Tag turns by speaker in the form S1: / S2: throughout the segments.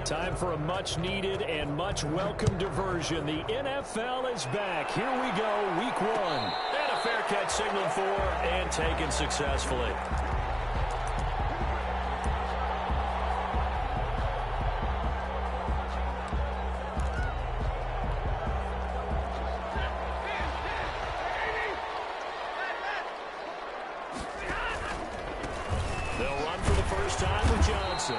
S1: Time for a much-needed and much-welcome diversion. The NFL is back. Here we go, week 1. And a fair catch signaled for and taken successfully. They'll run for the first time with Johnson.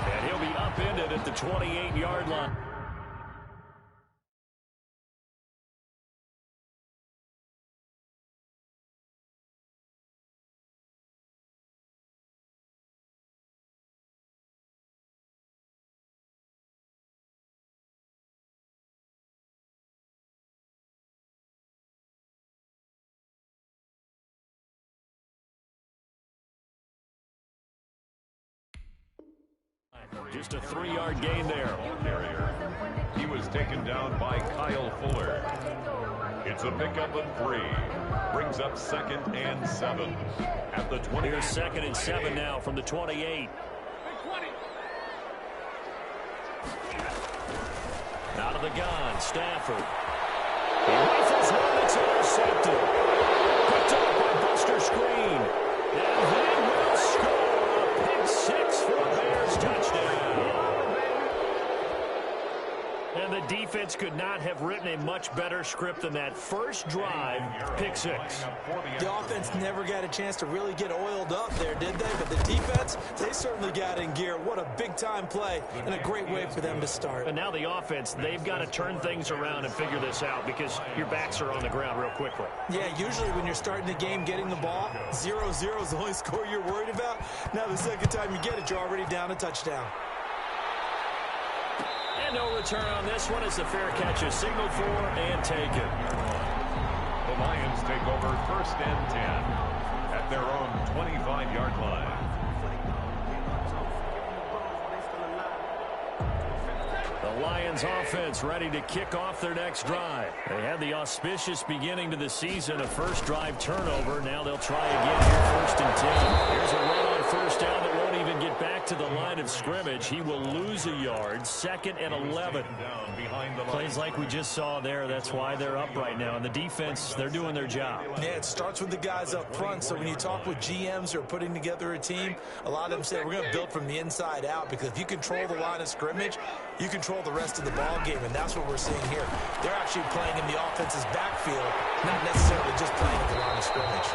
S1: And he'll be upended at the 28-yard line. Just a 3-yard gain there.
S2: He was taken down by Kyle Fuller. It's a pickup of 3. Brings up 2nd and 7 at the 20.
S1: Here's 2nd and 7 now from the 28. Out of the gun, Stafford. He rifles one that's intercepted. Picked up by Buster Screen. And they will score a pick 6 for the Bears touchdown. And the defense could not have written a much better script than that first drive, pick 6.
S3: The offense never got a chance to really get oiled up there, did they? But the defense, they certainly got in gear. What a big-time play and a great way for them to start.
S1: And now the offense, they've got to turn things around and figure this out because your backs are on the ground real quickly.
S3: Yeah, usually when you're starting the game getting the ball, 0-0 is the only score you're worried about. Now the second time you get it, you're already down a touchdown.
S1: And no return on this one as the fair catch is signaled for and taken.
S2: The Lions take over 1st and 10 at their own 25-yard line.
S1: The Lions offense ready to kick off their next drive. They had the auspicious beginning to the season, a first drive turnover. Now they'll try again here, 1st and 10. Here's a run on 1st down that won't even get back to the line of scrimmage. He will lose a yard, 2nd and 11. Plays like we just saw there. That's why they're up right now. And the defense, they're doing their job.
S3: Yeah, it starts with the guys up front. So when you talk with GMs who are putting together a team, a lot of them say we're going to build from the inside out, because if you control the line of scrimmage, you control the rest of the ball game, and that's what we're seeing here. They're actually playing in the offense's backfield, not necessarily just playing at the line of scrimmage.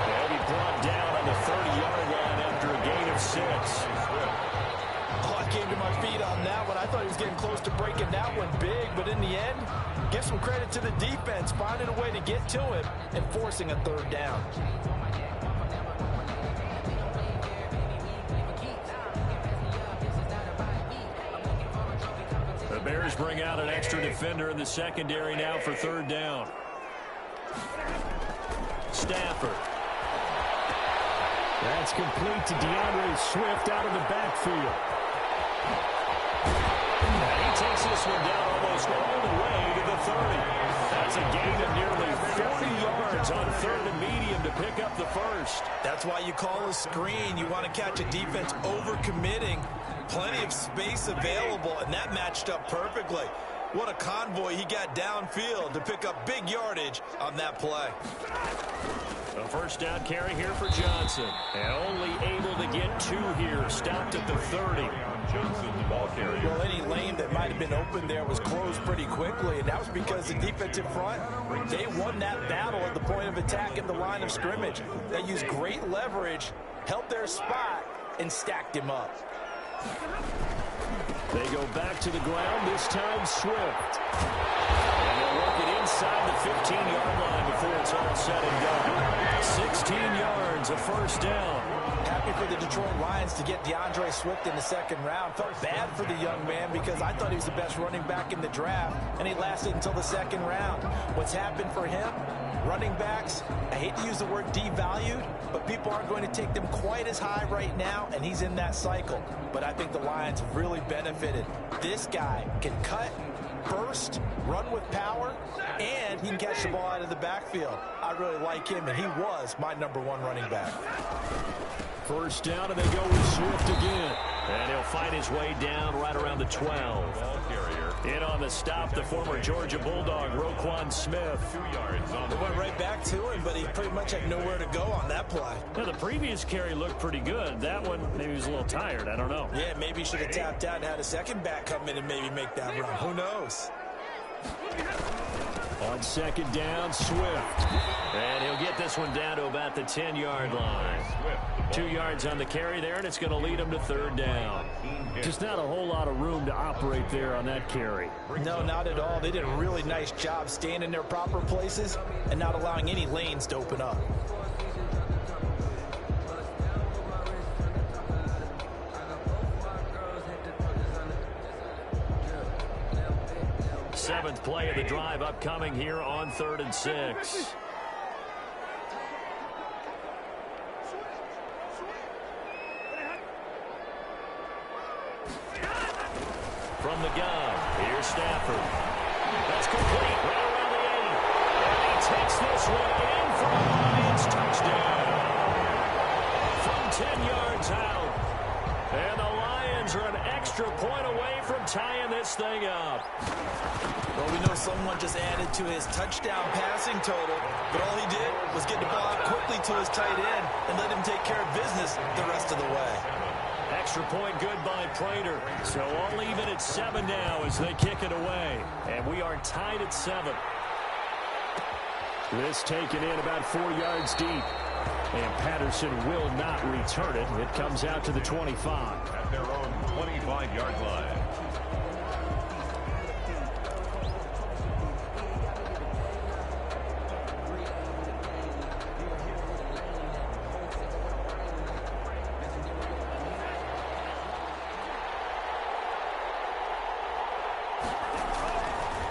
S1: They'll be brought down on the 30-yard line after a gain of 6.
S3: Oh, I came to my feet on that one. I thought he was getting close to breaking that one big, but in the end, give some credit to the defense, finding a way to get to it and forcing a 3rd down.
S1: The Bears bring out an extra defender in the secondary now for 3rd down. Stafford. That's complete to DeAndre Swift out of the backfield. And he takes this one down almost all the way to the 30. That's a gain of nearly 40 yards on 3rd and medium to pick up the first.
S3: That's why you call a screen. You want to catch a defense overcommitting. Plenty of space available, and that matched up perfectly. What a convoy he got downfield to pick up big yardage on that play.
S1: A 1st down carry here for Johnson. And only able to get 2 here. Stopped at the 30.
S2: Johnson, the ball carrier.
S3: Well, any lane that might have been open there was closed pretty quickly, and that was because the defensive front, they won that battle at the point of attack at the line of scrimmage. They used great leverage, held their spot, and stacked him up.
S1: They go back to the ground, this time Swift. And they'll work it inside the 15-yard line before it's all said and done. 16 yards, a 1st down.
S3: Happy for the Detroit Lions to get DeAndre Swift in the 2nd round. Felt bad for the young man because I thought he was the best running back in the draft, and he lasted until the 2nd round. What's happened for him? Running backs, I hate to use the word devalued, but people aren't going to take them quite as high right now, and he's in that cycle. But I think the Lions have really benefited. This guy can cut, burst, run with power, and he can catch the ball out of the backfield. I really like him, and he was my #1 running back.
S1: 1st down, and they go with Swift again. And he'll fight his way down right around the 12.
S2: Ball carrier.
S1: In on the stop, the former Georgia Bulldog, Roquan Smith.
S2: 2 yards on the
S3: Went right back to him, but he pretty much had nowhere to go on that play.
S1: Now, the previous carry looked pretty good. That one, maybe he was a little tired. I don't know.
S3: Yeah, maybe he should have tapped out and had a second back come in and maybe make that run. Who knows?
S1: On second down, Swift. And he'll get this one down to about the 10-yard line. 2 yards on the carry there, and it's going to lead him to third down. Just not a whole lot of room to operate there on that carry.
S3: No, not at all. They did a really nice job staying in their proper places and not allowing any lanes to open up.
S1: Seventh play of the drive upcoming here on 3rd and 6. From the gun, here's Stafford. That's complete, right around the 80. And he takes this one in for a Lions touchdown. From 10 yards out. And the Lions are an extra point away from tying this thing up.
S3: Well, we know someone just added to his touchdown passing total, but all he did was get the ball out quickly to his tight end and let him take care of business the rest of the way.
S1: Extra point good by Prater. So all even at 7 now as they kick it away. And we are tied at 7. This taken in about 4 yards deep. And Patterson will not return it. It comes out to the 25.
S2: At their own 25-yard line.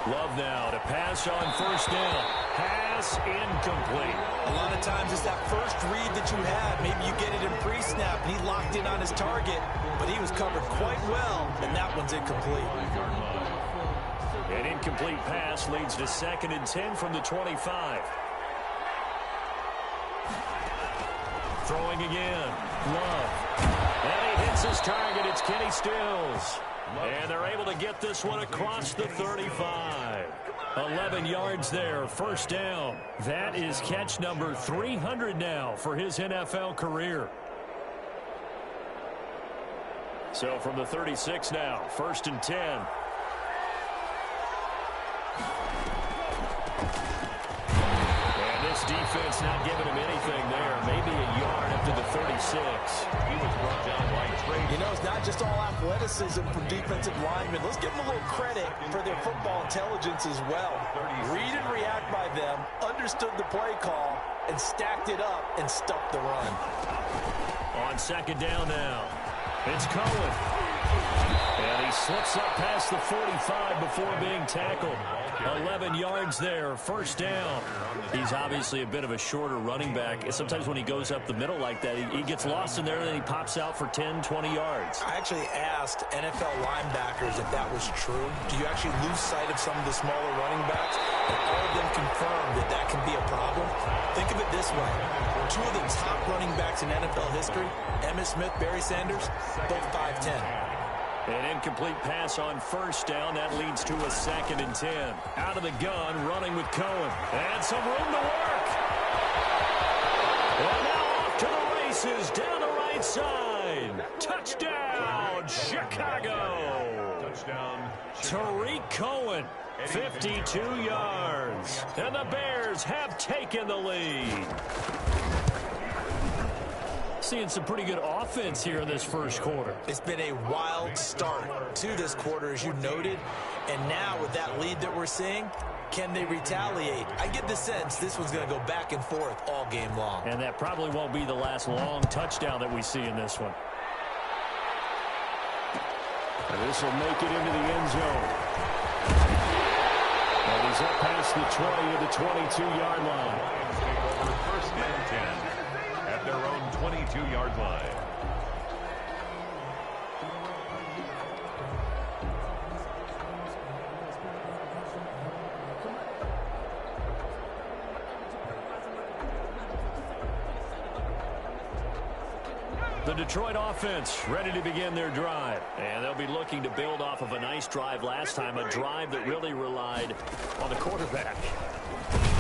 S1: Love now to pass on first down. Pass incomplete.
S3: A lot of times it's that first read that you have. Maybe you get it in pre-snap and he locked in on his target, but he was covered quite well, and that one's incomplete.
S1: An incomplete pass leads to 2nd and 10 from the 25. Throwing again. Love. And he hits his target. It's Kenny Stills. And they're able to get this one across the 35. 11 yards there, first down. That is catch number 300 now for his NFL career. So from the 36 now, 1st and 10. And this defense not giving him anything there. Maybe a yard up to the 36.
S2: He was brought down by Trey.
S3: You know, it's not just all athleticism from defensive linemen. Let's give them a little credit for their football intelligence as well. Read and react by them, understood the play call, and stacked it up and stuffed the run.
S1: On second down now, it's Cohen. And he slips up past the 45 before being tackled. 11 yards there, first down. He's obviously a bit of a shorter running back. Sometimes when he goes up the middle like that, he gets lost in there and then he pops out for 10, 20 yards.
S3: I actually asked NFL linebackers if that was true. Do you actually lose sight of some of the smaller running backs? And all of them confirmed that that can be a problem. Think of it this way. 2 of the top running backs in NFL history, Emmitt Smith, Barry Sanders, both 5'10".
S1: An incomplete pass on first down. That leads to a 2nd and 10. Out of the gun, running with Cohen. And some room to work. And now off to the races, down the right side. Touchdown, Chicago.
S2: Touchdown.
S1: Tariq Cohen, 52 yards. And the Bears have taken the lead. Seeing some pretty good offense here in this first quarter.
S3: It's been a wild start to this quarter, as you noted. And now with that lead that we're seeing, can they retaliate? I get the sense this one's going to go back and forth all game long.
S1: And that probably won't be the last long touchdown that we see in this one. And this will make it into the end zone. And he's up past the 20 to the 22-yard line.
S2: First and 10 at their own 22-yard line.
S1: The Detroit offense ready to begin their drive. And they'll be looking to build off of a nice drive last time, a drive that really relied on the quarterback.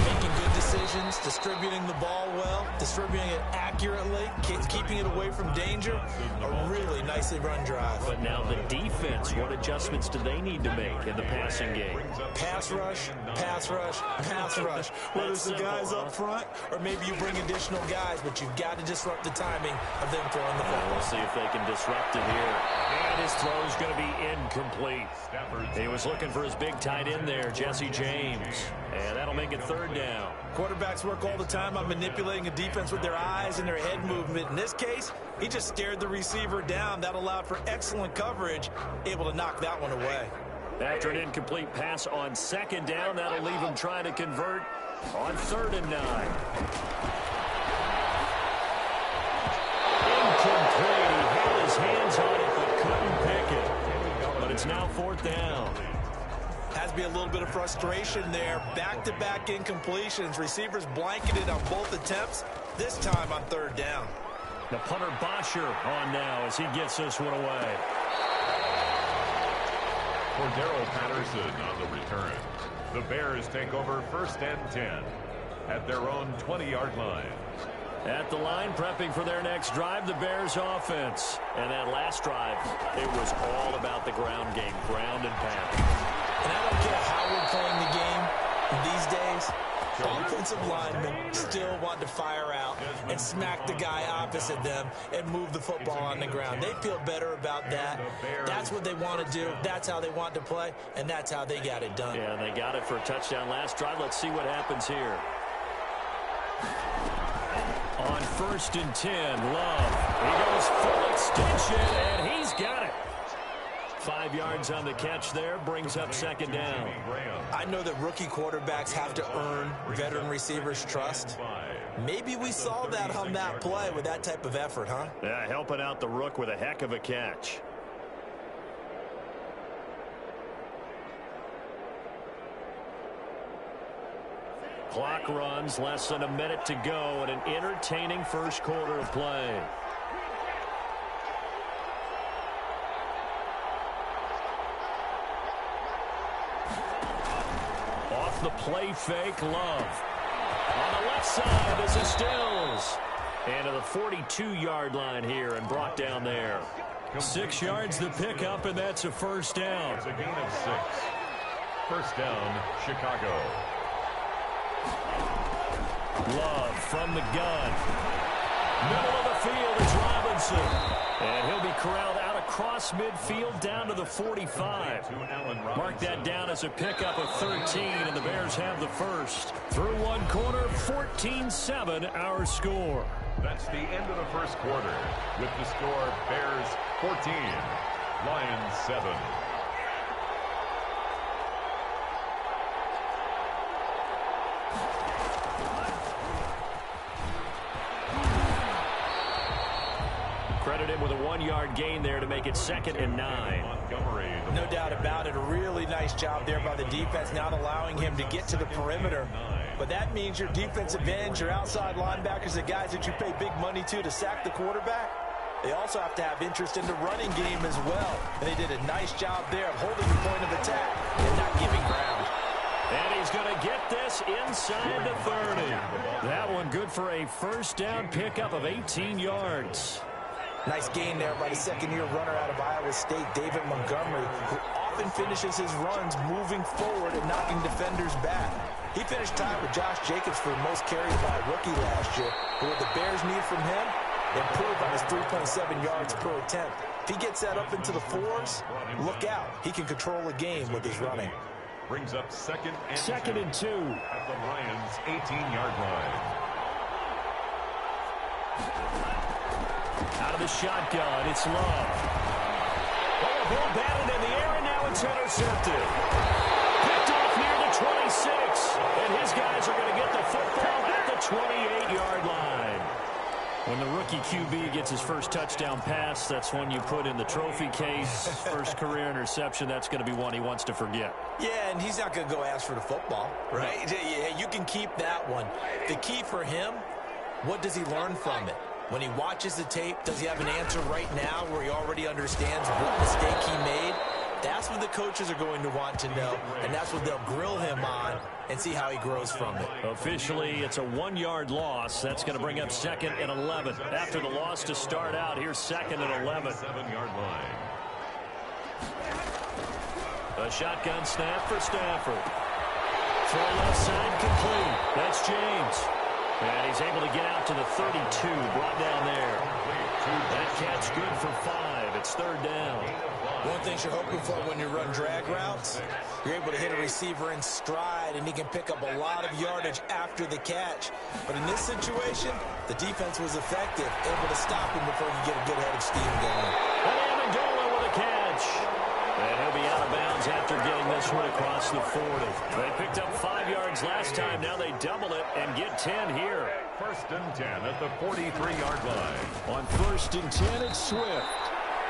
S3: Making good decisions, distributing the ball well, distributing it accurately, keeping it away from danger. A really nicely run drive.
S1: But now the defense, what adjustments do they need to make in the passing game?
S3: Pass rush, pass rush, pass rush. Whether it's the guys up front or maybe you bring additional guys, but you've got to disrupt the timing of them throwing the football.
S1: We'll see if they can disrupt it here. And his throw's going to be incomplete. He was looking for his big tight end there, Jesse James. And that'll make it third down.
S3: Quarterbacks work all the time on manipulating a defense with their eyes and their head movement. In this case, he just stared the receiver down. That allowed for excellent coverage, able to knock that one away.
S1: After an incomplete pass on second down, that'll leave him trying to convert on 3rd and 9. Incomplete. He had his hands on it but couldn't pick it. But it's now 4th down.
S3: Has to be a little bit of frustration there. Back-to-back incompletions. Receivers blanketed on both attempts, this time on 3rd down.
S1: The punter Bosher on now as he gets this one away.
S2: For Darrell Patterson on the return. The Bears take over 1st and 10 at their own 20-yard line.
S1: At the line, prepping for their next drive, the Bears offense. And that last drive, it was all about the ground game, ground and pound.
S3: And I don't care how we're playing the game these days, offensive linemen still want to fire out and smack the guy opposite them and move the football on the ground. They feel better about that. That's what they want to do. That's how they want to play, and that's how they got it done.
S1: Yeah, and they got it for a touchdown last drive. Let's see what happens here. On 1st and 10, Love. He goes full extension, and he's got it. 5 yards on the catch there, brings up 2nd down.
S3: I know that rookie quarterbacks have to earn veteran receivers' trust. Maybe we saw that on that play with that type of effort, huh?
S1: Yeah, helping out the rook with a heck of a catch. Clock runs, less than a minute to go, and an entertaining first quarter of play. Off the play fake, Love. On the left side, this is Stills. And to the 42-yard line here and brought down there. 6 yards the pickup, and that's a 1st down.
S2: It's a gain of 6. 1st down, Chicago.
S1: Love from the gun. Middle of the field is Robinson. And he'll be corralled out across midfield down to the 45. Mark that down as a pickup of 13, and the Bears have the first. Through one quarter, 14-7 our score.
S2: That's the end of the first quarter with the score Bears 14, Lions 7.
S1: Credit him with a 1-yard gain there to make it 2nd and 9.
S3: No doubt about it. A really nice job there by the defense, not allowing him to get to the perimeter. But that means your defensive ends, your outside linebackers, the guys that you pay big money to sack the quarterback, they also have to have interest in the running game as well. And they did a nice job there of holding the point of attack and not giving ground.
S1: And he's going to get this inside the 30. That one good for a 1st down pickup of 18 yards.
S3: Nice gain there by the 2nd-year runner out of Iowa State, David Montgomery, who often finishes his runs moving forward and knocking defenders back. He finished tied with Josh Jacobs for the most carries by a rookie last year. But what the Bears need from him, improve on his 3.7 yards per attempt. If he gets that up into the 4s, look out. He can control the game with his running.
S2: Brings up 2nd and
S1: 2
S2: at the Lions' 18-yard line.
S1: Out of the shotgun, it's Love. Oh, a ball batted in the air, and now it's intercepted. Picked off near the 26, and his guys are going to get the football at the 28-yard line. When the rookie QB gets his first touchdown pass, that's one you put in the trophy case. First career interception, that's going to be one he wants to forget.
S3: Yeah, and he's not going to go ask for the football, right? Yeah, you can keep that one. The key for him, what does he learn from it? When he watches the tape, does he have an answer right now where he already understands what mistake he made? That's what the coaches are going to want to know, and that's what they'll grill him on and see how he grows from it.
S1: Officially, it's a 1-yard loss. That's going to bring up 2nd and 11. After the loss to start out, here's 2nd and 11.
S2: 7-yard line.
S1: A shotgun snap for Stafford. Throw left side complete. That's James. And he's able to get out to the 32, brought down there. That catch good for 5. It's 3rd down.
S3: One thing you're hoping for when you run drag routes, you're able to hit a receiver in stride, and he can pick up a lot of yardage after the catch. But in this situation, the defense was effective, able to stop him before he get a good head of steam going.
S1: And Amendola with a catch. And he'll be out of bounds after getting this one across the 40. They picked up 5 yards last time. Now they double it and get 10 here.
S2: 1st and 10 at the 43-yard line.
S1: On 1st and 10, it's Swift.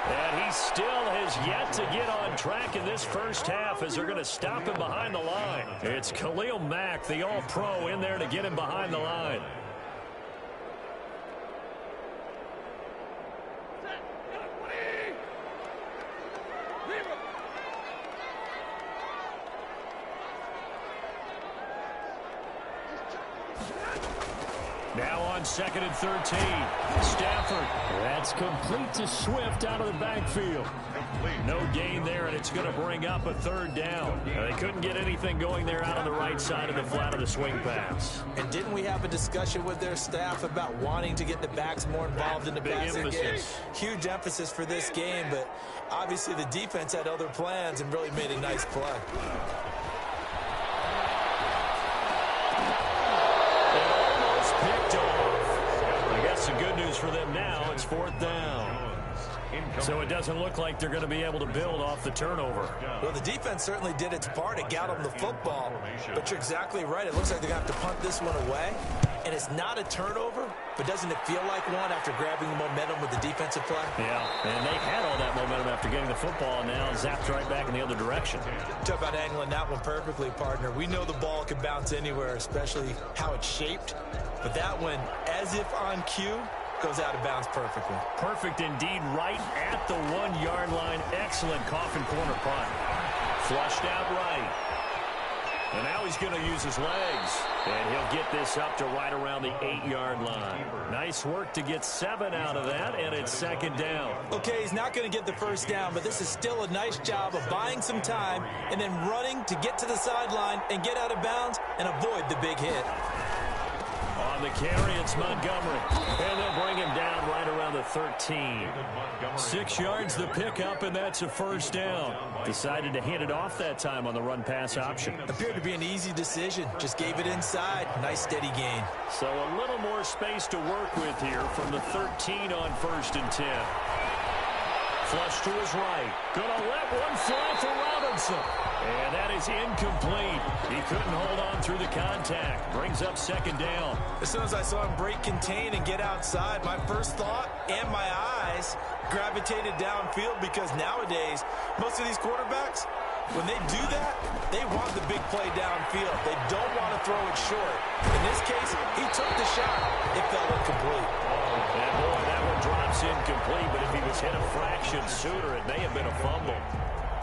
S1: And he still has yet to get on track in this first half as they're going to stop him behind the line. It's Khalil Mack, the all-pro, in there to get him behind the line. Now on 2nd and 13. Stafford. That's complete to Swift out of the backfield. No gain there, and it's going to bring up a 3rd down. They couldn't get anything going there out on the right side of the flat of the swing pass.
S3: And didn't we have a discussion with their staff about wanting to get the backs more involved in the passing game? Huge emphasis for this game, but obviously the defense had other plans and really made a nice play.
S1: I guess the good news for them now, it's 4th down. So it doesn't look like they're going to be able to build off the turnover.
S3: Well, the defense certainly did its part. It got them the football. But you're exactly right. It looks like they're going to have to punt this one away. And it's not a turnover, but doesn't it feel like one after grabbing the momentum with the defensive play?
S1: Yeah, and they had all that momentum after getting the football, and now zapped right back in the other direction.
S3: Talk about angling that one perfectly, partner. We know the ball can bounce anywhere, especially how it's shaped. But that one, as if on cue, goes out of bounds perfectly.
S1: Perfect indeed, right at the 1-yard line. Excellent coffin corner punt. Flushed out right. And now he's going to use his legs. And he'll get this up to right around the 8-yard line. Nice work to get 7 out of that, and it's 2nd down.
S3: Okay, he's not going to get the 1st down, but this is still a nice job of buying some time and then running to get to the sideline and get out of bounds and avoid the big hit.
S1: On the carry, it's Montgomery. And they'll bring him down right around the 13. 6 yards the pickup, and that's a 1st down. Decided to hand it off that time on the run-pass option.
S3: Appeared to be an easy decision. Just gave it inside. Nice steady gain.
S1: So a little more space to work with here from the 13 on 1st and 10. Flush to his right. Gonna let one fly for Robinson. And that is incomplete. He couldn't hold on through the contact. Brings up 2nd down.
S3: As soon as I saw him break contain and get outside, my first thought and my eyes gravitated downfield, because nowadays, most of these quarterbacks, when they do that, they want the big play downfield. They don't want to throw it short. In this case, he took the shot. It fell incomplete.
S1: And boy, that one drops incomplete, but if he was hit a fraction sooner, it may have been a fumble.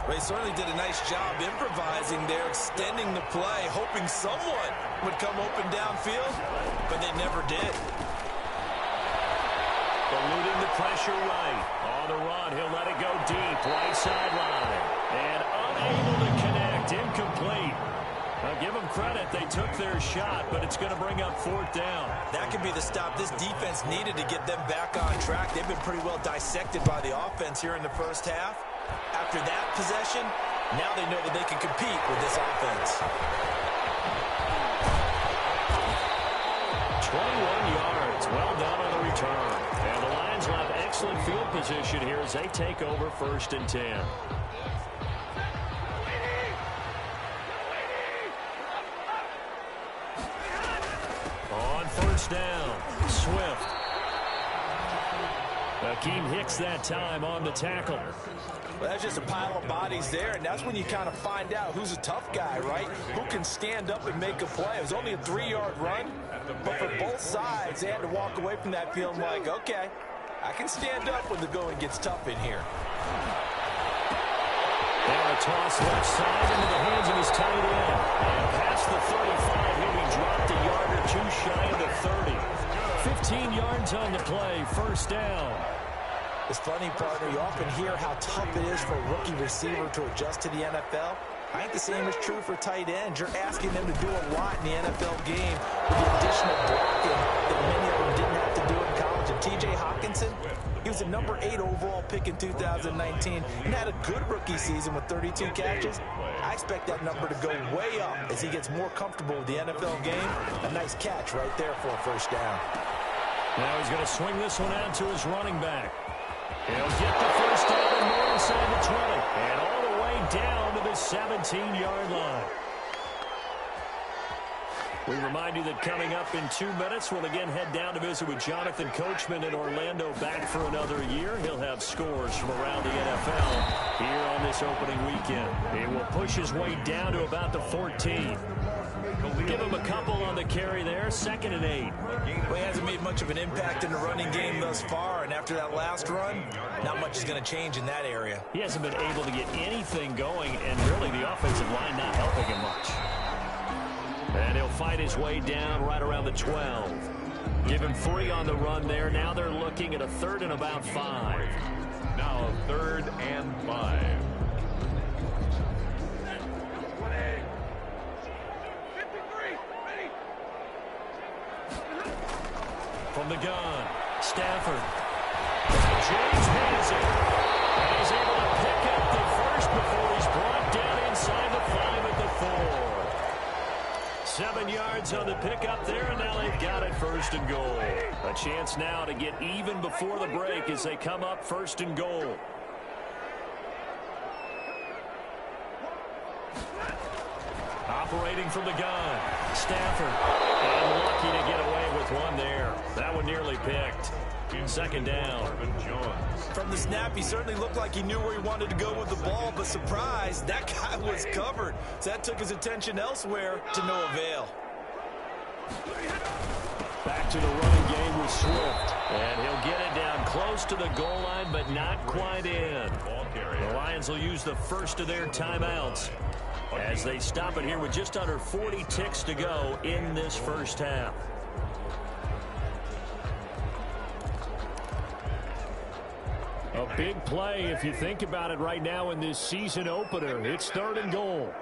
S3: They certainly did a nice job improvising there, extending the play, hoping someone would come open downfield, but they never did.
S1: Eluding the pressure right. On the run, he'll let it go deep, right sideline. And unable to connect, incomplete. Now give them credit, they took their shot, but it's going to bring up 4th down.
S3: That could be the stop this defense needed to get them back on track. They've been pretty well dissected by the offense here in the first half. After that possession, now they know that they can compete with this offense.
S1: 21 yards, well done on the return. And the Lions will have excellent field position here as they take over 1st and 10. On 1st down, Swift. Akeem Hicks that time on the tackle.
S3: Well, that's just a pile of bodies there, and that's when you kind of find out who's a tough guy, right? Who can stand up and make a play. It was only a 3-yard run, but for both sides, they had to walk away from that field like, okay, I can stand up when the going gets tough in here.
S1: And a toss left side into the hands of his tight end. And past the 35, he'll be dropped a yard or two shy of the 30. 15 yards on the play, first down.
S3: It's funny, partner, you often hear how tough it is for a rookie receiver to adjust to the NFL. I think the same is true for tight ends. You're asking them to do a lot in the NFL game with the additional blocking that many of them didn't have to do in college. And T.J. Hockenson, he was a number 8 overall pick in 2019 and had a good rookie season with 32 catches. I expect that number to go way up as he gets more comfortable with the NFL game. A nice catch right there for a first down.
S1: Now he's going to swing this one out to his running back. He'll get the first down and more inside the 20. And all the way down to the 17-yard line. We remind you that coming up in 2 minutes, we'll again head down to visit with Jonathan Coachman in Orlando, back for another year. He'll have scores from around the NFL here on this opening weekend. He will push his way down to about the 14. Give him a couple on the carry there, 2nd and 8.
S3: Well, he hasn't made much of an impact in the running game thus far, and after that last run, not much is going to change in that area.
S1: He hasn't been able to get anything going, and really the offensive line not helping him much. And he'll fight his way down right around the 12. Give him 3 on the run there. Now they're looking at a 3rd and about 5.
S2: Now 3rd and 5.
S1: From the gun, Stafford. James has it. And he's able to pick up the first before he's brought down inside the 5 at the 4. 7 yards on the pickup there, and now they've got it 1st and goal. A chance now to get even before the break as they come up 1st and goal. Operating from the gun, Stafford. And lucky to get away with one there. That one nearly picked. 2nd down.
S3: From the snap, he certainly looked like he knew where he wanted to go with the ball, but surprise, that guy was covered. So that took his attention elsewhere to no avail.
S1: Back to the running game with Swift. And he'll get it down close to the goal line, but not quite in. The Lions will use the first of their timeouts as they stop it here with just under 40 ticks to go in this first half. A big play if you think about it right now in this season opener. It's 3rd and goal.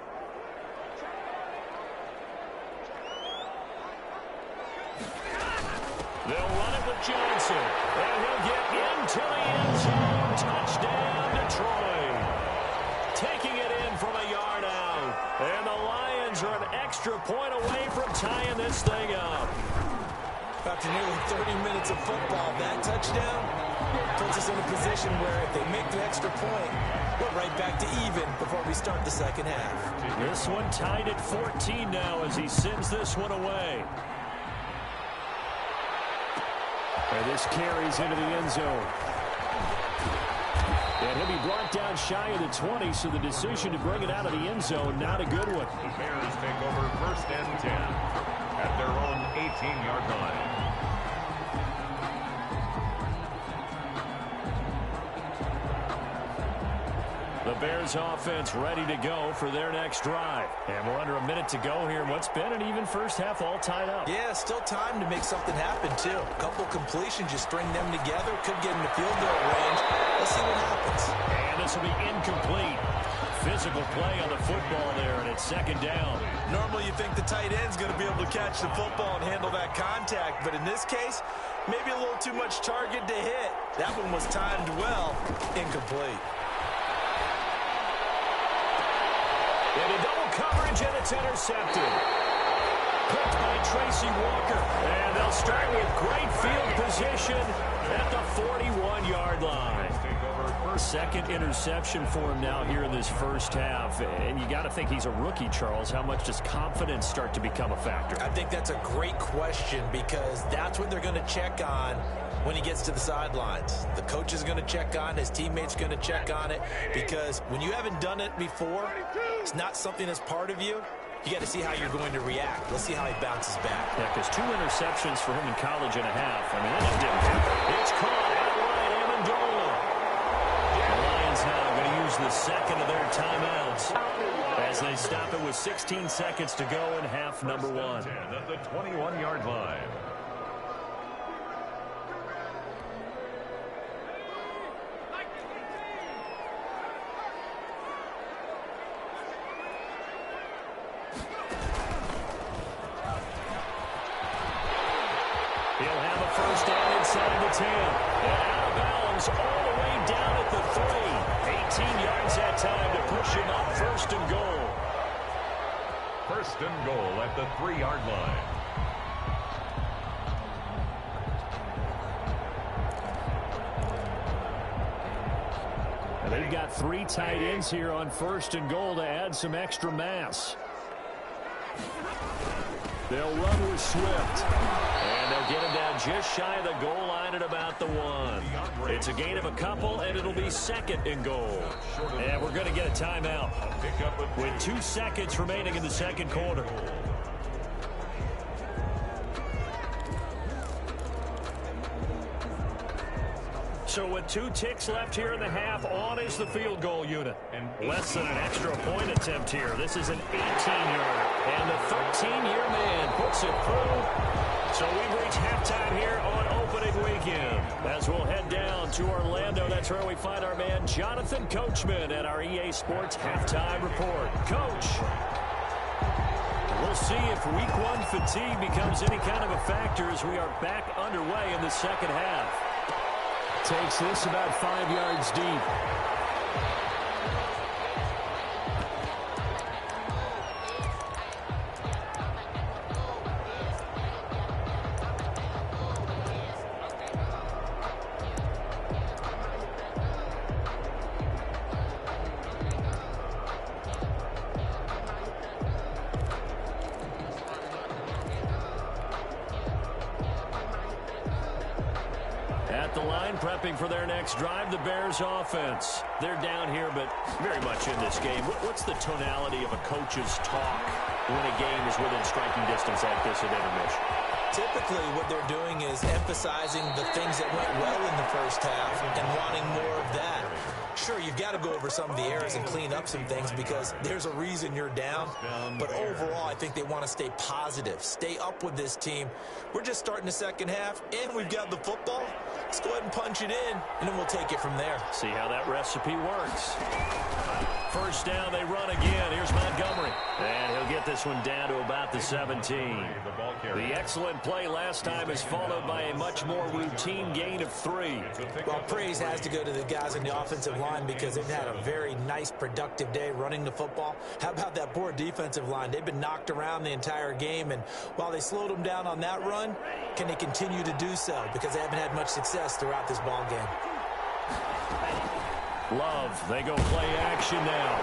S1: They'll run it with Johnson. And he'll get into the end zone. Touchdown, Detroit. Taking it in from a yard out. And the Lions are an extra point away from tying this thing up.
S3: After nearly 30 minutes of football, that touchdown puts us in a position where if they make the extra point, we're right back to even before we start the second half.
S1: This one tied at 14 now as he sends this one away. And this carries into the end zone. And he'll be brought down shy of the 20, so the decision to bring it out of the end zone, not a good one.
S2: The Bears take over 1st and 10 at their own 18-yard line.
S1: The Bears offense ready to go for their next drive. And we're under a minute to go here. What's been an even first half, all tied up.
S3: Yeah, still time to make something happen, too. A couple completions, just string them together. Could get in the field goal range. Let's see what happens.
S1: And this will be incomplete. Physical play on the football there, and it's 2nd down.
S3: Normally you think the tight end's going to be able to catch the football and handle that contact, but in this case, maybe a little too much target to hit. That one was timed well. Incomplete.
S1: Into double coverage, and it's intercepted. Picked by Tracy Walker. And they'll start with great field position at the 41-yard line. 2nd interception for him now here in this first half. And you got to think he's a rookie, Charles. How much does confidence start to become a factor?
S3: I think that's a great question because that's what they're going to check on when he gets to the sidelines. The coach is going to check on it. His teammates going to check on it, because when you haven't done it before, it's not something that's part of you. You got to see how you're going to react. Let's see how he bounces back.
S1: Yeah, because 2 interceptions for him in college and a half. I mean, that just didn't happen. It's caught outright Amendola. The Lions now going to use the second of their timeouts as they stop it with 16 seconds to go in half number 1.
S2: At the 21-yard line.
S1: He'll have a first down inside the 10. And out of bounds all the way down at the 3. 18 yards that time to push him up first and goal.
S2: First and goal at the 3-yard line.
S1: And they've got 3 tight ends here on first and goal to add some extra mass. They'll run with Swift. And they'll get him down just shy of the goal line at about the 1. It's a gain of a couple, and it'll be second and goal. And we're going to get a timeout with 2 seconds remaining in the second quarter. So with 2 ticks left here in the half, on is the field goal unit. And less than an extra point attempt here. This is an 18-yarder. And the 13-year man puts it through. So we've reached halftime here on opening weekend. As we'll head down to Orlando, that's where we find our man Jonathan Coachman at our EA Sports Halftime Report. Coach, we'll see if week 1 fatigue becomes any kind of a factor as we are back underway in the second half. Takes this about 5 yards deep. At the line, prepping for their next drive, the Bears offense. They're down here, but very much in this game. What's the tonality of a coach's talk when a game is within striking distance like this at intermission?
S3: Typically, what they're doing is emphasizing the things that went well in the first half and wanting more of that. Sure, you've got to go over some of the errors and clean up some things because there's a reason you're down. But overall, I think they want to stay positive, stay up with this team. We're just starting the second half, and we've got the football. Let's go ahead and punch it in, and then we'll take it from there.
S1: See how that recipe works. First down, they run again. Here's Montgomery. And he'll get this one down to about the 17. The excellent play last time is followed by a much more routine gain of 3.
S3: Well, praise has to go to the guys in the offensive line because they've had a very nice, productive day running the football. How about that poor defensive line? They've been knocked around the entire game, and while they slowed them down on that run, can they continue to do so? Because they haven't had much success throughout this ball game.
S1: Love, they go play action now.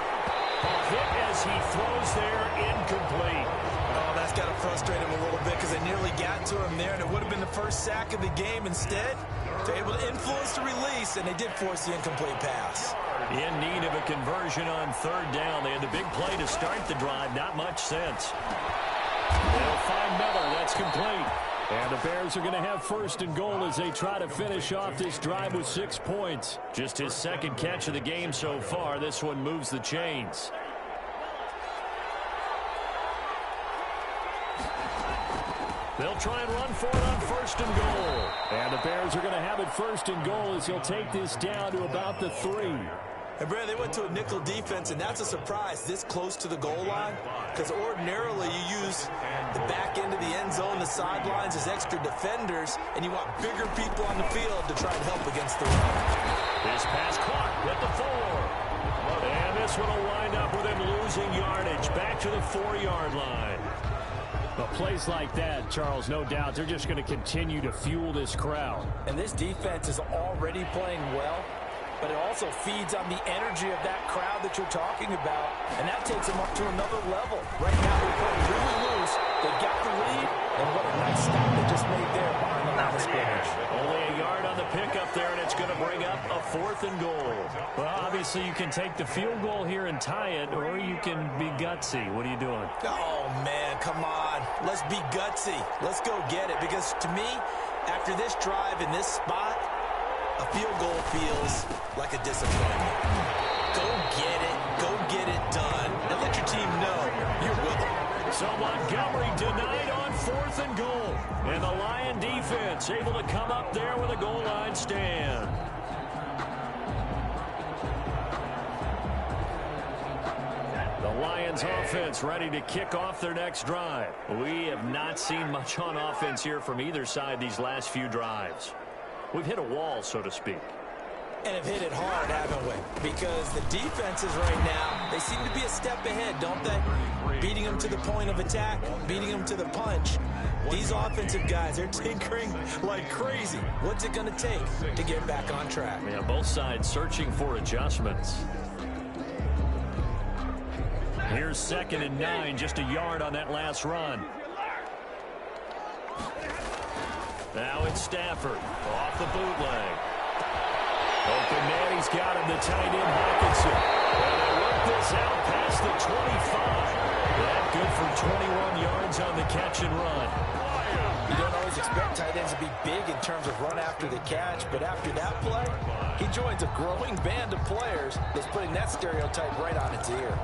S1: A hit as he throws there, incomplete.
S3: Oh, that's got to frustrate him a little bit because they nearly got to him there, and it would have been the first sack of the game. Instead, they're able to influence the release, and they did force the incomplete pass.
S1: In need of a conversion on third down. They had the big play to start the drive. Not much sense. They'll find Miller. That's complete. And the Bears are going to have first and goal as they try to finish off this drive with 6 points. Just his second catch of the game so far. This one moves the chains. They'll try and run for it on first and goal. And the Bears are going to have it first and goal as he'll take this down to about the 3.
S3: And, Brad, they went to a nickel defense, and that's a surprise this close to the goal line because ordinarily you use the back end of the end zone, the sidelines as extra defenders, and you want bigger people on the field to try and help against the run.
S1: This pass caught at the 4. And this one will wind up with him losing yardage back to the 4-yard line. But plays like that, Charles, no doubt, they're just going to continue to fuel this crowd.
S3: And this defense is already playing well, but it also feeds on the energy of that crowd that you're talking about, and that takes them up to another level. Right now they're playing really loose, close. They got the lead, and what a nice stop they just made there behind the line of scrimmage.
S1: Only a yard on the pickup there, and it's going to bring up a 4th and goal. Well, obviously you can take the field goal here and tie it, or you can be gutsy. What are you doing?
S3: Oh, man, come on. Let's be gutsy. Let's go get it, because to me, after this drive in this spot, a field goal feels like a disappointment. Go get it. Go get it done. And let your team know you're with them.
S1: So Montgomery denied on 4th and goal. And the Lion defense able to come up there with a goal line stand. The Lions offense ready to kick off their next drive. We have not seen much on offense here from either side these last few drives. We've hit a wall, so to speak.
S3: And have hit it hard, haven't we? Because the defenses right now, they seem to be a step ahead, don't they? Beating them to the point of attack, beating them to the punch. These offensive guys, they're tinkering like crazy. What's it going to take to get back on track?
S1: Yeah, both sides searching for adjustments. Here's 2nd and 9, just a yard on that last run. Now it's Stafford off the bootleg. Open man, he's got him, the tight end, Hawkinson. And they work this out past the 25. That good for 21 yards on the catch and run.
S3: You don't always expect tight ends to be big in terms of run after the catch, but after that play, he joins a growing band of players that's putting that stereotype right on its ear.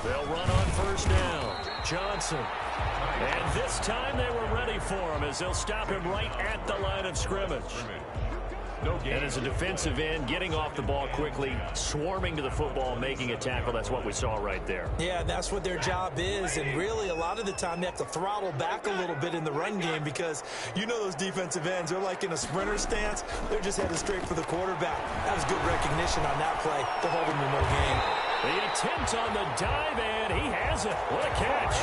S1: They'll run on 1st down. Johnson. And this time they were ready for him as they'll stop him right at the line of scrimmage. And as a defensive end, getting off the ball quickly, swarming to the football, making a tackle, that's what we saw right there.
S3: Yeah, that's what their job is, and really a lot of the time they have to throttle back a little bit in the run game because you know those defensive ends, they're like in a sprinter stance. They're just headed straight for the quarterback. That was good recognition on that play to hold him to no gain.
S1: The attempt on the dive, and he has it. What a catch.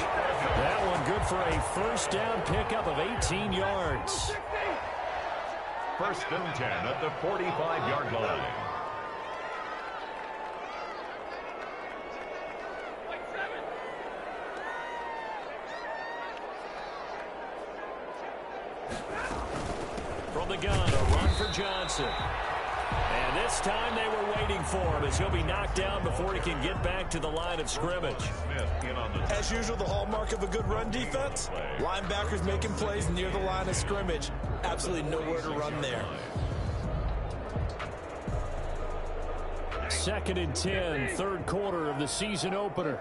S1: That one good for a 1st down pickup of 18 yards.
S2: 1st and 10 at the 45-yard line.
S1: From the gun, a run for Johnson. And this time they were waiting for him as he'll be knocked down before he can get back to the line of scrimmage.
S3: As usual, the hallmark of a good run defense, linebackers making plays near the line of scrimmage. Absolutely nowhere to run there.
S1: 2nd and 10, 3rd quarter of the season opener.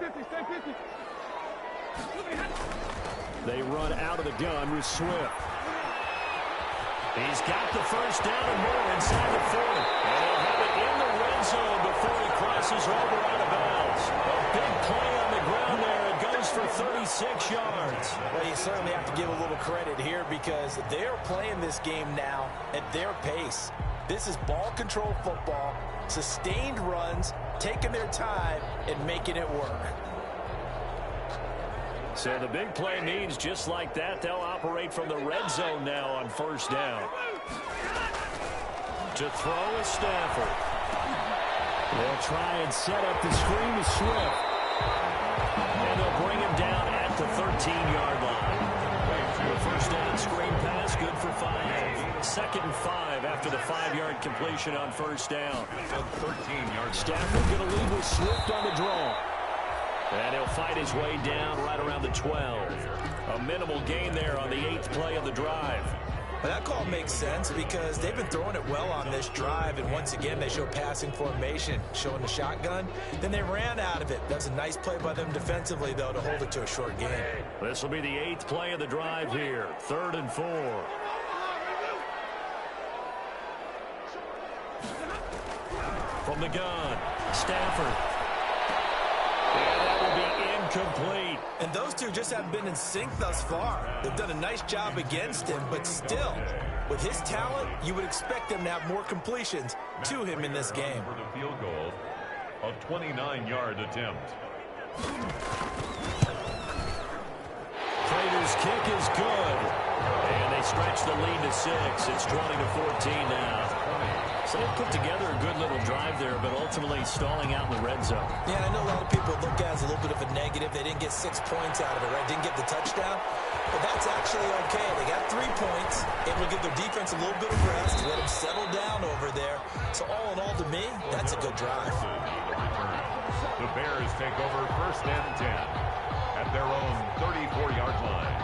S1: They run out of the gun with Swift. He's got the 1st down and more inside the 40. And he'll have it in the red zone before he crosses over out of bounds. A big play on the ground there. It goes for 36 yards.
S3: Well, you certainly have to give a little credit here because they're playing this game now at their pace. This is ball control football, sustained runs, taking their time and making it work.
S1: So the big play means just like that, they'll operate from the red zone now on 1st down. To throw is Stafford. They'll try and set up the screen to Swift. And they'll bring him down at the 13-yard line. The 1st down screen pass, good for 5. 2nd and 5 after the 5-yard completion on 1st down.
S2: 13-yard.
S1: Stafford going to lead with Swift on the draw. And he'll fight his way down right around the 12. A minimal gain there on the 8th play of the drive.
S3: Well, that call makes sense because they've been throwing it well on this drive, and once again they show passing formation, showing the shotgun. Then they ran out of it. That was a nice play by them defensively, though, to hold it to a short gain.
S1: This will be the 8th play of the drive here. 3rd and 4. From the gun, Stafford. And that will be incomplete.
S3: And those two just haven't been in sync thus far. They've done a nice job against him, but still, with his talent, you would expect them to have more completions to him in this game.
S2: For the field goal, a 29-yard attempt.
S1: Prater Bears kick is good. And they stretch the lead to 6. It's 20-14 now. So they put together a good little drive there, but ultimately stalling out in the red zone.
S3: Yeah, and I know a lot of people look at it as a little bit of a negative. They didn't get 6 points out of it, right? Didn't get the touchdown. But that's actually okay. They got 3 points. It will give their defense a little bit of rest, let them settle down over there. So all in all, to me, that's a good drive.
S2: The Bears take over 1st and 10 at their own 34-yard line.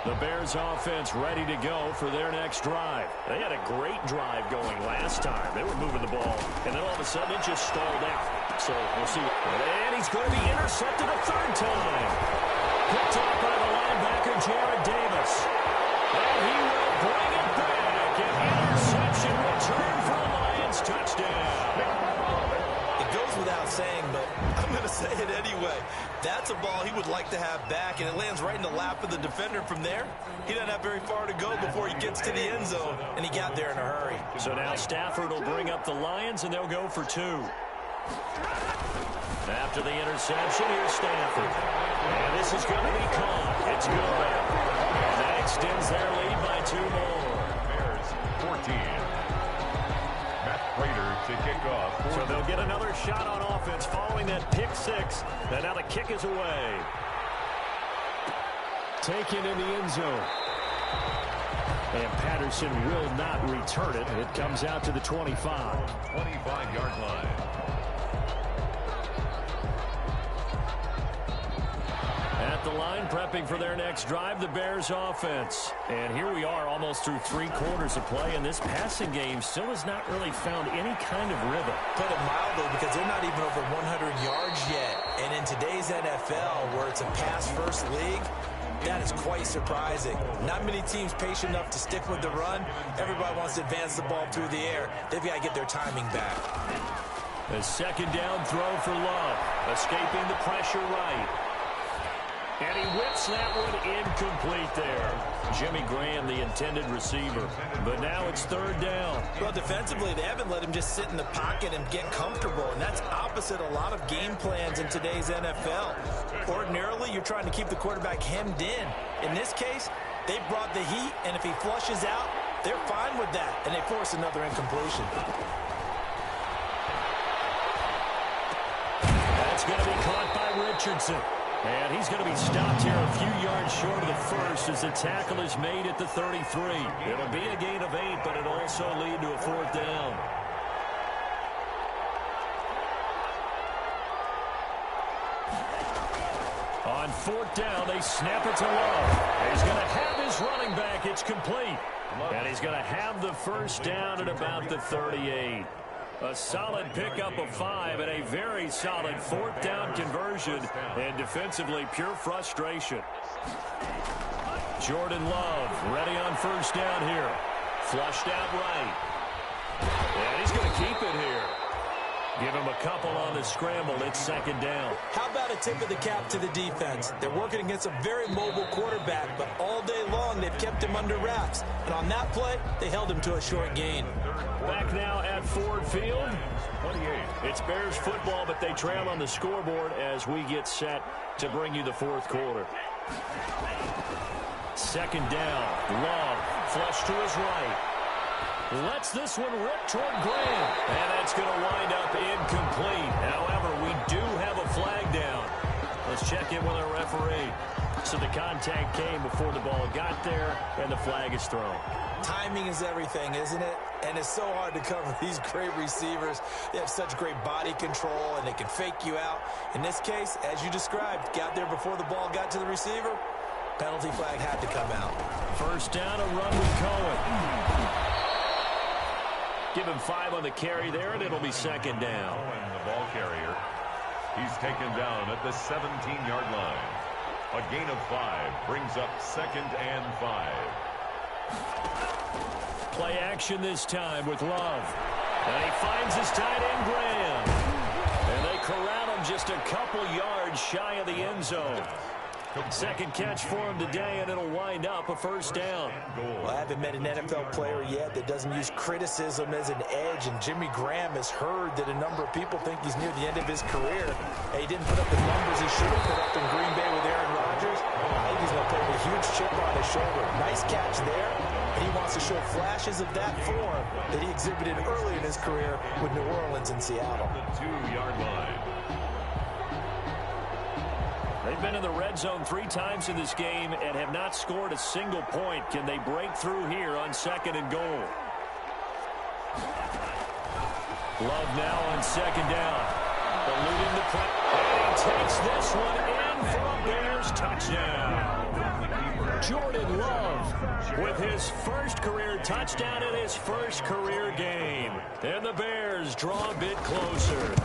S1: The Bears offense ready to go for their next drive. They had a great drive going last time. They were moving the ball, and then all of a sudden it just stalled out. So we'll see. And he's going to be intercepted a 3rd time. Picked off by the linebacker, Jared Davis. And he will bring it back. An interception return for the Lions. Touchdown.
S3: It goes without saying, but I'm going to say it anyway. That's a ball he would like to have back, and it lands right in the lap of the defender. From there, he doesn't have very far to go before he gets to the end zone, and he got there in a hurry.
S1: So now Stafford will bring up the Lions, and they'll go for 2. After the interception, here's Stafford. And this is going to be caught. It's good. And that extends their lead by 2 more.
S2: Bears 14. Prater to kick off.
S1: So they'll get another shot on offense following that pick 6. And now the kick is away. Taken in the end zone. And Patterson will not return it. It comes out to the 25.
S2: 25-yard line.
S1: At the line, prepping for their next drive, the Bears offense. And here we are almost through 3 quarters of play, and this passing game still has not really found any kind of rhythm.
S3: Put it mildly, because they're not even over 100 yards yet. And in today's NFL, where it's a pass-first league, that is quite surprising. Not many teams patient enough to stick with the run. Everybody wants to advance the ball through the air. They've got to get their timing back.
S1: A 2nd down throw for Love, escaping the pressure right. And he whips that one incomplete there. Jimmy Graham, the intended receiver. But now it's 3rd down.
S3: Well, defensively, they haven't let him just sit in the pocket and get comfortable, and that's opposite a lot of game plans in today's NFL. Ordinarily, you're trying to keep the quarterback hemmed in. In this case, they brought the heat, and if he flushes out, they're fine with that, and they force another incompletion.
S1: That's going to be caught by Richardson. And he's going to be stopped here a few yards short of the 1st as the tackle is made at the 33. It'll be a gain of 8, but it'll also lead to a 4th down. On 4th down, they snap it to Love. He's going to have his running back. It's complete. And he's going to have the 1st down at about the 38. A solid pickup of 5 and a very solid 4th down conversion. And defensively, pure frustration. Jordan Love ready on 1st down here. Flushed out right. And he's going to keep it here. Give him a couple on the scramble. It's 2nd down.
S3: How about a tip of the cap to the defense? They're working against a very mobile quarterback, but all day long they've kept him under wraps. And on that play, they held him to a short gain.
S1: Back now at Ford Field. 28. It's Bears football, but they trail on the scoreboard as we get set to bring you the 4th quarter. 2nd down. Long. Flush to his right. Lets this one rip toward Graham. And that's going to wind up incomplete. However, we do have a flag down. Let's check in with our referee. So the contact came before the ball got there, and the flag is thrown.
S3: Timing is everything, isn't it? And it's so hard to cover these great receivers. They have such great body control, and they can fake you out. In this case, as you described, got there before the ball got to the receiver. Penalty flag had to come out.
S1: 1st down, a run with Cohen. Give him 5 on the carry there, and it'll be 2nd down.
S2: And the ball carrier, he's taken down at the 17-yard line. A gain of 5 brings up 2nd and 5.
S1: Play action this time with Love. And he finds his tight end, Graham. And they corral him just a couple yards shy of the end zone. 2nd catch for him today, and it'll wind up a 1st down.
S3: Well, I haven't met an NFL player yet that doesn't use criticism as an edge, and Jimmy Graham has heard that a number of people think he's near the end of his career. He didn't put up the numbers he should have put up in Green Bay with Aaron Rodgers. huge chip on his shoulder. Nice catch there, and he wants to show flashes of that form that he exhibited early in his career with New Orleans and Seattle.
S2: The 2-yard line.
S1: They've been in the red zone 3 times in this game and have not scored a single point. Can they break through here on 2nd and goal? Love now on 2nd down. Eluding the press. And he takes this one in for a Bears touchdown. Jordan Love with his first career touchdown in his first career game. And the Bears draw a bit closer.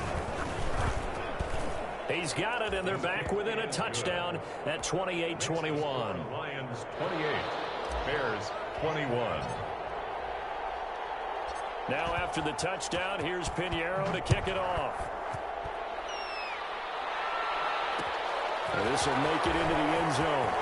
S1: He's got it, and they're back within a touchdown at 28-21.
S2: Lions 28, Bears 21.
S1: Now after the touchdown, here's Pinheiro to kick it off. And this will make it into the end zone.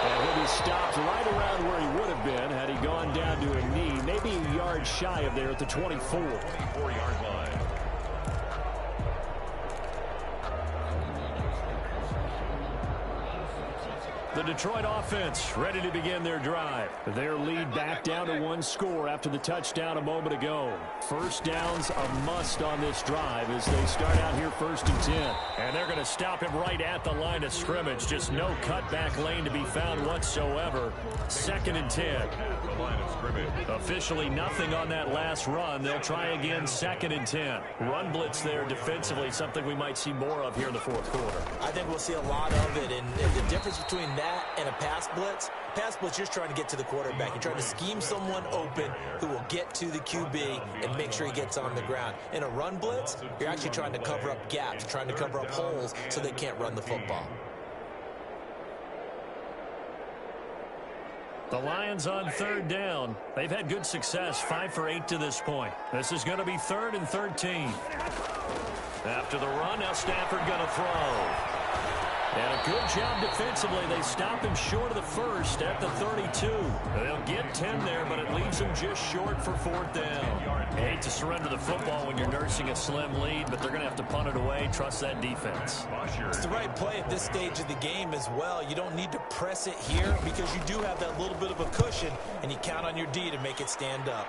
S1: And he'll be stopped right around where he would have been had he gone down to a knee, maybe a yard shy of there at the 24.
S2: 24-yard line.
S1: The Detroit offense ready to begin their drive. Their lead back down to 1 score after the touchdown a moment ago. First down's a must on this drive as they start out here 1st and 10. And they're going to stop him right at the line of scrimmage. Just no cutback lane to be found whatsoever. 2nd and 10.
S2: The line of scrimmage.
S1: Officially nothing on that last run. They'll try again 2nd and 10. Run blitz there defensively, something we might see more of here in the 4th quarter.
S3: I think we'll see a lot of it, and the difference between that and a pass blitz, you're just trying to get to the quarterback. You're trying to scheme someone open who will get to the QB and make sure he gets on the ground. In a run blitz, you're actually trying to cover up gaps, trying to cover up holes so they can't run the football.
S1: The Lions on 3rd down. They've had good success, 5 for 8 to this point. This is going to be 3rd and 13. After the run, now Stafford going to throw. And a good job defensively. They stop him short of the first at the 32. They'll get 10 there, but it leaves them just short for 4th down. Hate to surrender the football when you're nursing a slim lead, but they're going to have to punt it away. Trust that defense.
S3: It's the right play at this stage of the game as well. You don't need to press it here because you do have that little bit of a cushion, and you count on your D to make it stand up.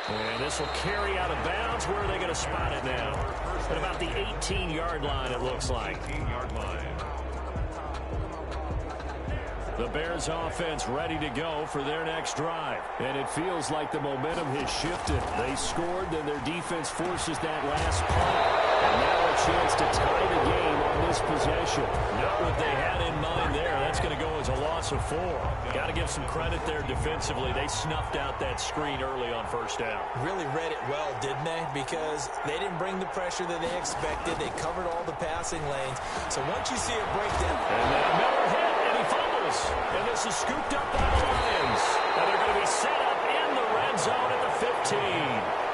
S1: And this will carry out of bounds. Where are they going to spot it now? At about the 18-yard line, it looks like.
S2: 18-yard line.
S1: The Bears offense ready to go for their next drive. And it feels like the momentum has shifted. They scored, then their defense forces that last punt. And now a chance to tie the game on this possession. Not what they had in mind there. That's going to go as a loss of 4. Got to give some credit there defensively. They snuffed out that screen early on 1st down.
S3: Really read it well, didn't they? Because they didn't bring the pressure that they expected. They covered all the passing lanes. So once you see it break down.
S1: And then Miller hit, and he fumbles. And this is scooped up by the Lions. And they're going to be set up in the red zone at the 15.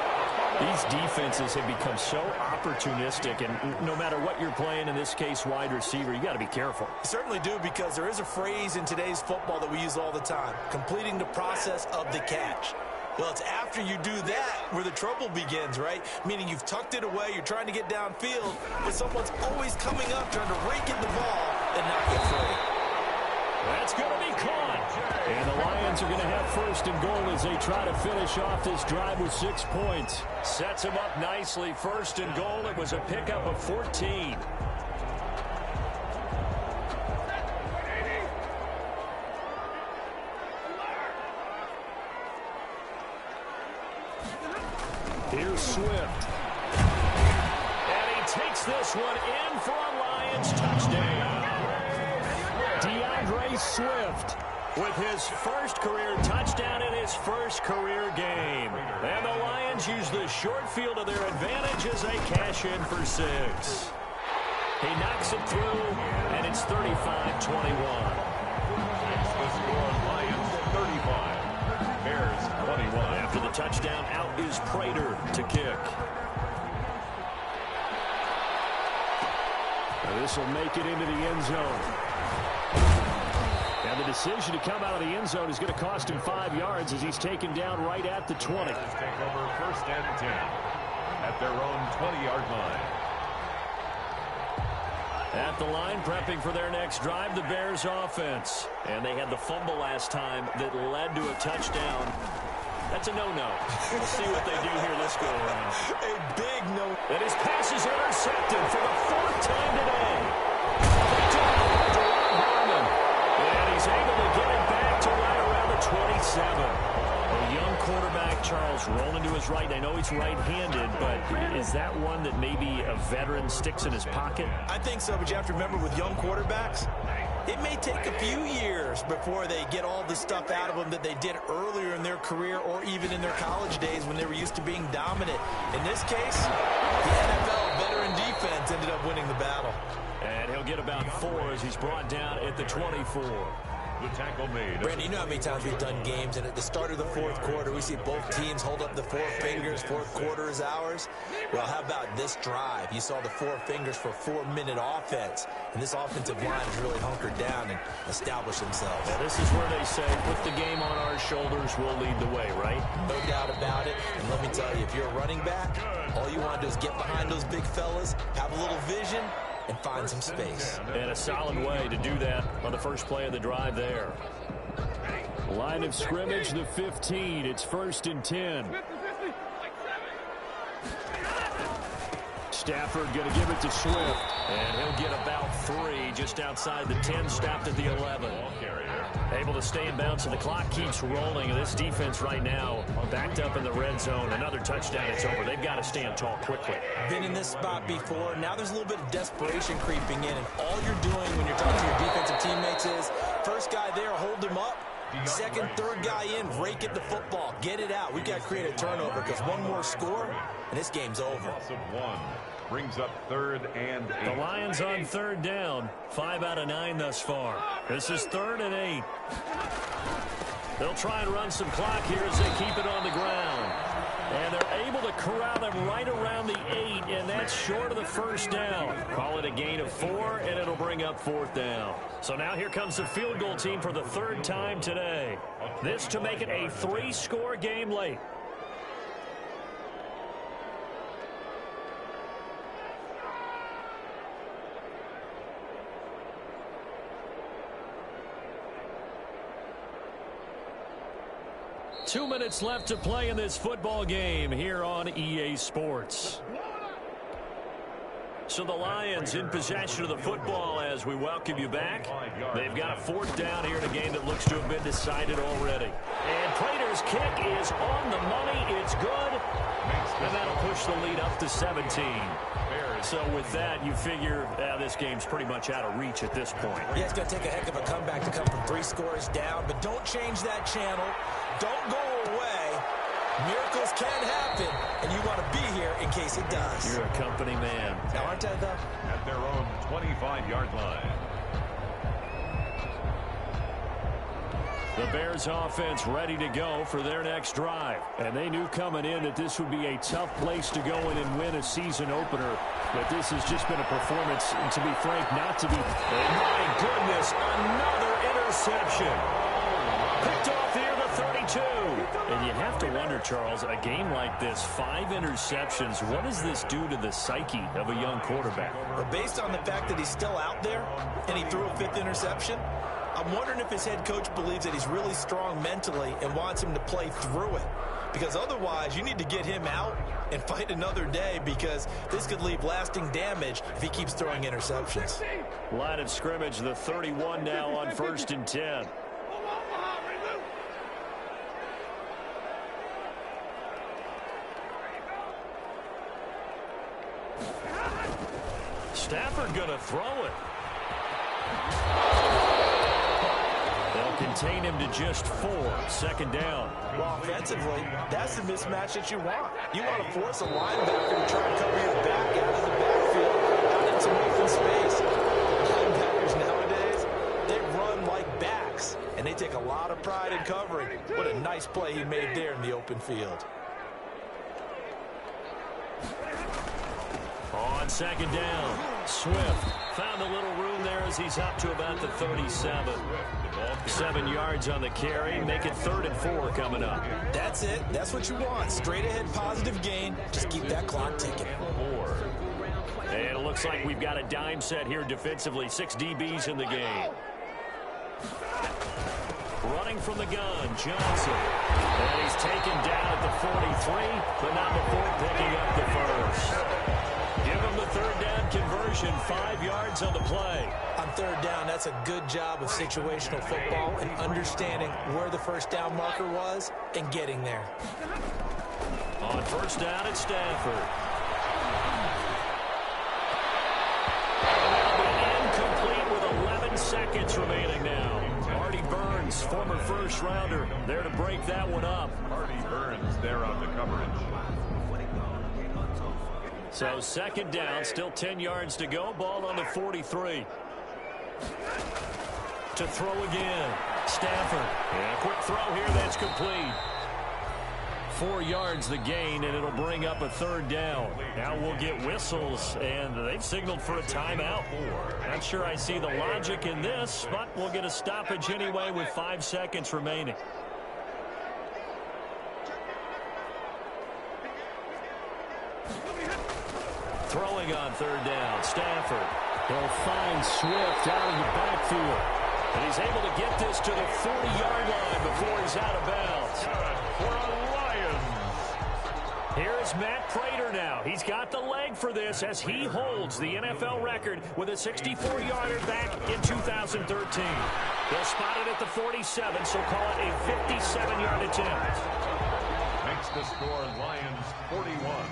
S1: These defenses have become so opportunistic, and no matter what you're playing, in this case wide receiver, you got to be careful.
S3: You certainly do, because there is a phrase in today's football that we use all the time, completing the process of the catch. Well, it's after you do that where the trouble begins, right? Meaning you've tucked it away, you're trying to get downfield, but someone's always coming up trying to rake in the ball and knock you free.
S1: That's going to be caught. And the Lions are going to have 1st and goal as they try to finish off this drive with 6 points. Sets him up nicely. 1st and goal. It was a pickup of 14. Here's Swift. And he takes this one in for a Lions touchdown. DeAndre Swift with his first career touchdown in his first career game. And the Lions use the short field to their advantage as they cash in for 6. He knocks it through, and it's 35-21.
S2: The score, Lions 35, Bears 21.
S1: After the touchdown, out is Prater to kick. Now this will make it into the end zone. And the decision to come out of the end zone is going to cost him 5 yards as he's taken down right at the 20.
S2: Bears take over 1st and 10 at their own 20-yard line.
S1: At the line, prepping for their next drive, the Bears offense. And they had the fumble last time that led to a touchdown. That's a no-no. We'll see what they do here this go-around.
S3: A big no.
S1: And his pass is intercepted for the 4th time today. And he's able to get it back to right around the 27. A young quarterback, Charles, rolling to his right. I know he's right-handed, but is that one that maybe a veteran sticks in his pocket?
S3: I think so, but you have to remember with young quarterbacks, it may take a few years before they get all the stuff out of them that they did earlier in their career or even in their college days when they were used to being dominant. In this case, the NFL veteran defense ended up winning the battle.
S1: And he'll get about 4 as he's brought down at the 24.
S2: The tackle made.
S3: Brandon, you know how many times we've done games, and at the start of the 4th quarter, we see both teams hold up the 4 fingers, 4th quarter is ours. Well, how about this drive? You saw the 4 fingers for 4-minute offense, and this offensive line has really hunkered down and established themselves.
S1: Yeah, this is where they say, put the game on our shoulders, we'll lead the way, right?
S3: No doubt about it, and let me tell you, if you're a running back, all you want to do is get behind those big fellas, have a little vision, and find some space.
S1: And a solid way to do that on the first play of the drive there. Line of scrimmage, the 15. It's 1st and 10. Stafford going to give it to Swift. And he'll get about 3 just outside the 10, stopped at the 11. Able to stay in bounds, and the clock keeps rolling. And this defense right now backed up in the red zone. Another touchdown, it's over. They've got to stand tall quickly.
S3: Been in this spot before. Now there's a little bit of desperation creeping in, and all you're doing when you're talking to your defensive teammates is, first guy there, hold him up. Second, third guy in, rake at the football. Get it out. We've got to create a turnover because one more score, and this game's over.
S2: Loss of 1 brings up 3rd and 8.
S1: The Lions on 3rd down. 5 out of 9 thus far. This is 3rd and 8. They'll try and run some clock here as they keep it on the ground. And they're able to corral them right around the 8, and that's short of the 1st down. Call it a gain of 4, and it'll bring up 4th down. So now here comes the field goal team for the 3rd time today. This to make it a 3-score game late. Two minutes left to play in this football game here on EA Sports. So the Lions in possession of the football as we welcome you back. They've got a 4th down here in a game that looks to have been decided already. And Prater's kick is on the money. It's good. And that'll push the lead up to 17. So with that, you figure this game's pretty much out of reach at this point.
S3: Yeah, it's going to take a heck of a comeback to come from 3 scores down, but don't change that channel. Don't go away. Miracles can happen, and you want to be here in case it does.
S1: You're a company man.
S3: Now, aren't I, though?
S2: At their own 25-yard line.
S1: The Bears offense ready to go for their next drive. And they knew coming in that this would be a tough place to go in and win a season opener. But this has just been a performance, and to be frank, not to be. Oh, my goodness, another interception. Picked off here the 32. And you have to wonder, Charles, a game like this, 5 interceptions, what does this do to the psyche of a young quarterback?
S3: Well, based on the fact that he's still out there and he threw a 5th interception, I'm wondering if his head coach believes that he's really strong mentally and wants him to play through it. Because otherwise, you need to get him out and fight another day, because this could leave lasting damage if he keeps throwing interceptions.
S1: Line of scrimmage, the 31 now on 1st and 10. Stafford going to throw it. They'll contain him to just 4. 2nd down.
S3: Well, offensively, that's the mismatch that you want. You want to force a linebacker to try and cover your back out of the backfield, out into open space. Linebackers nowadays, they run like backs, and they take a lot of pride in covering. What a nice play he made there in the open field.
S1: On 2nd down, Swift found a little room there as he's up to about the 37. 7 yards on the carry. Make it 3rd and 4 coming up.
S3: That's it. That's what you want. Straight ahead positive gain. Just keep that clock ticking.
S1: And it looks like we've got a dime set here defensively. 6 DBs in the game. Running from the gun, Johnson. And he's taken down at the 43, but not before picking up the first. Give him the third down conversion, 5 yards on the play.
S3: On third down, that's a good job of situational football and understanding where the first down marker was and getting there.
S1: On first down, it's Stafford. Incomplete with 11 seconds remaining now. Artie Burns, former first-rounder, there to break that one up.
S2: Artie Burns there on the coverage.
S1: So second down, still 10 yards to go. Ball on the 43. To throw again. Stafford. And a quick throw here that's complete. 4 yards the gain, and it'll bring up a third down. Now we'll get whistles, and they've signaled for a timeout. Not sure I see the logic in this, but we'll get a stoppage anyway with 5 seconds remaining. Throwing on third down, Stafford. He'll find Swift out of the backfield. And he's able to get this to the 40-yard line before he's out of bounds.
S2: For a Lions.
S1: Here's Matt Prater now. He's got the leg for this as he holds the NFL record with a 64-yarder back in 2013. They'll spot it at the 47, so call it a 57-yard attempt.
S2: Makes the score Lions 41.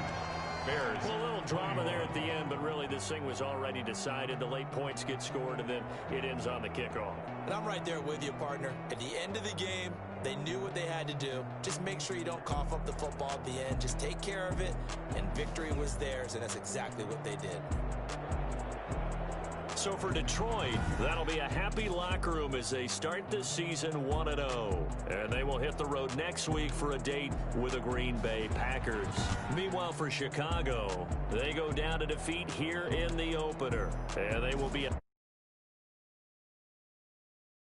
S2: Bears.
S1: Well, a little drama there at the end, but really this thing was already decided. The late points get scored, and then it ends on the kickoff.
S3: And I'm right there with you, partner. At the end of the game, they knew what they had to do. Just make sure you don't cough up the football at the end. Just take care of it, and victory was theirs, and that's exactly what they did.
S1: So for Detroit, that'll be a happy locker room as they start this season 1-0. And they will hit the road next week for a date with the Green Bay Packers. Meanwhile, for Chicago, they go down to defeat here in the opener. And they will be